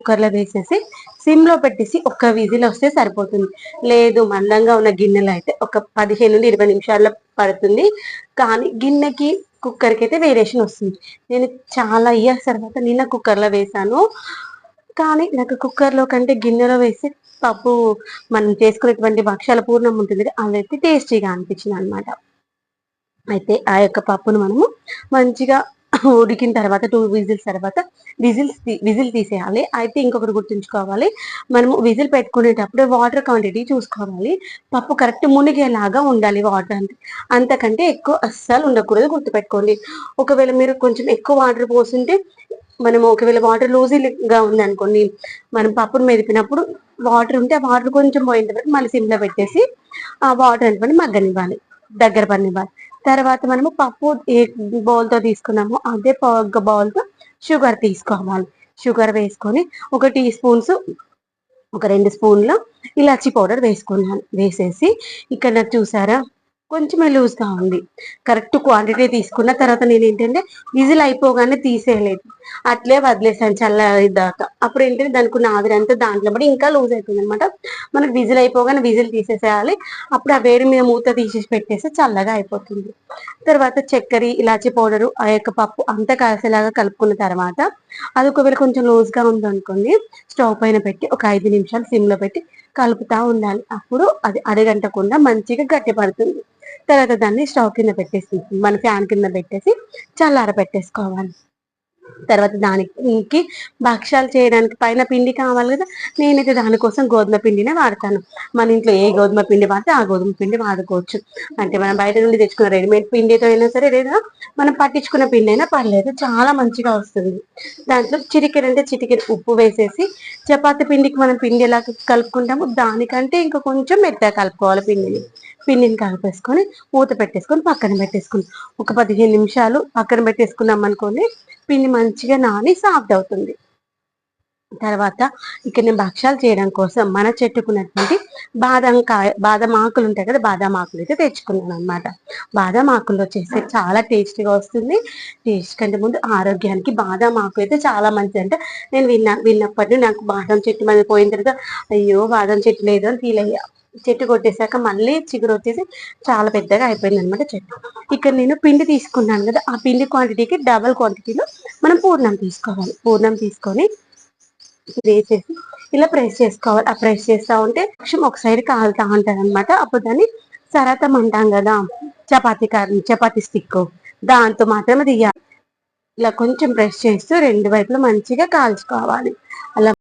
కుక్కర్లో వేసేసి సిమ్లో పెట్టేసి ఒక్క విజిల్ వస్తే సరిపోతుంది. లేదు మందంగా ఉన్న గిన్నెలో అయితే ఒక 15-20 నిమిషాల్లో పడుతుంది. కానీ గిన్నెకి కుక్కర్కి అయితే వేరియేషన్ వస్తుంది. నేను చాలా ఇయర్స్ తర్వాత నిన్న కుక్కర్లో వేసాను. కానీ నాకు కుక్కర్లో కంటే గిన్నెలో వేసి పప్పు మనం చేసుకునేటువంటి భక్షాల పూర్ణం ఉంటుంది కదా, అదైతే టేస్టీగా అనిపించింది అనమాట. అయితే ఆ యొక్క పప్పును మనము మంచిగా ఉడికిన తర్వాత 2 విజిల్స్ తర్వాత విజిల్ తీసేయాలి. అయితే ఇంకొకటి గుర్తుంచుకోవాలి, మనము విజిల్ పెట్టుకునేటప్పుడు వాటర్ క్వాంటిటీ చూసుకోవాలి. పప్పు కరెక్ట్ మునిగేలాగా ఉండాలి వాటర్ అంటే. అంతకంటే ఎక్కువ అస్సలు ఉండకూడదు, గుర్తుపెట్టుకోండి. ఒకవేళ మీరు కొంచెం ఎక్కువ వాటర్ పోసుంటే మనము ఒకవేళ వాటర్ లూజీగా ఉందనుకోండి, మనం పప్పును మెదిపినప్పుడు వాటర్ ఉంటే ఆ వాటర్ కొంచెం పోయిన తర్వాత మళ్ళీ సిమ్లో పెట్టేసి ఆ వాటర్ అనుకోని మగ్గనివ్వాలి, దగ్గర పడినివ్వాలి. తర్వాత మనము పప్పు ఏ బౌల్తో తీసుకున్నామో అదే బౌల్తో షుగర్ తీసుకోవాలి. షుగర్ వేసుకొని ఒక 2 స్పూన్స్, ఒక 2 స్పూన్ల ఇలాచి పౌడర్ వేసుకున్నాను. వేసేసి ఇక్కడ చూసారా కొంచెమే లూజ్గా ఉంది. కరెక్ట్ క్వాంటిటీ తీసుకున్న తర్వాత నేను ఏంటంటే విజిల్ అయిపోగానే తీసేయలేదు, అట్లే వదిలేసాను చల్లదాకా. అప్పుడు ఏంటంటే దానికి ఉన్న ఆవిరంతా దాంట్లో పడి ఇంకా లూజ్ అయిపోయింది అనమాట. మనకు విజిల్ అయిపోగానే విజిల్ తీసేసేయాలి. అప్పుడు ఆ వేడి మీద మూత తీసేసి పెట్టేసి చల్లగా అయిపోతుంది. తర్వాత చక్కెర, ఇలాచి పౌడరు, ఆ యొక్క పప్పు అంతా కలిసేలాగా కలుపుకున్న తర్వాత అది ఒకవేళ కొంచెం లూజ్గా ఉందనుకోండి, స్టవ్ పైన పెట్టి ఒక 5 నిమిషాలు సిమ్లో పెట్టి కలుపుతా ఉండాలి. అప్పుడు అది అడగంటకుండా మంచిగా గట్టి పడుతుంది. తర్వాత దాన్ని స్టవ్ కింద పెట్టేసి మన ఫ్యాన్ కింద పెట్టేసి చల్లార పెట్టేసుకోవాలి. తర్వాత దానికి భక్షాలు చేయడానికి పైన పిండి కావాలి కదా, నేనైతే దానికోసం గోధుమ పిండినే వాడతాను. మన ఇంట్లో ఏ గోధుమ పిండి వాడితే ఆ గోధుమ పిండి వాడుకోవచ్చు. అంటే మనం బయట నుండి తెచ్చుకున్న రెడీమేడ్ పిండితో అయినా సరే, లేదా మనం పట్టించుకున్న పిండి అయినా పర్లేదు, చాలా మంచిగా వస్తుంది. దాంట్లో చిటికెడంటే చిటికెడు ఉప్పు వేసేసి చపాతి పిండికి మనం పిండి ఎలా కలుపుకుంటామో దానికంటే ఇంకా కొంచెం మెత్తగా కలుపుకోవాలి. పిండిని కలిపేసుకొని మూత పెట్టేసుకొని పక్కన పెట్టేసుకుని ఒక 15 నిమిషాలు పక్కన పెట్టేసుకున్నాం అనుకోండి, పిండి మంచిగా నాని సాఫ్ట్ అవుతుంది. తర్వాత ఇక్కడ నేను భక్షాలు చేయడం కోసం మన చెట్టుకున్నటువంటి బాదం ఆకులు ఉంటాయి కదా, బాదం ఆకులు అయితే తెచ్చుకున్నాను అనమాట. బాదం ఆకుల్లో చేస్తే చాలా టేస్టీగా వస్తుంది. టేస్ట్ కంటే ముందు ఆరోగ్యానికి బాదం ఆకు అయితే చాలా మంచిది. అంటే నేను విన్నప్పటి నాకు బాదం చెట్టు మీద పోయిన తర్వాత అయ్యో బాదం చెట్టు లేదు అని ఫీల్ అయ్యా. చెట్టు కొట్టేశాక మళ్ళీ చిగురు వచ్చేసి చాలా పెద్దగా అయిపోయింది అనమాట చెట్టు. ఇక్కడ నేను పిండి తీసుకున్నాను కదా, ఆ పిండి క్వాంటిటీకి డబల్ క్వాంటిటీలో మనం పూర్ణం తీసుకోవాలి. పూర్ణం తీసుకొని వేసేసి ఇలా ప్రెస్ చేసుకోవాలి. ఆ ప్రెస్ చేస్తా ఉంటే పక్షం ఒక సైడ్ కాలుతా ఉంటది అనమాట. అప్పుడు దాన్ని సరతం అంటాం కదా, చపాతీ స్టిక్, దాంతో మాత్రమే తీయాలి. ఇలా కొంచెం ప్రెస్ చేస్తూ రెండు వైపులా మంచిగా కాల్చుకోవాలి. అలా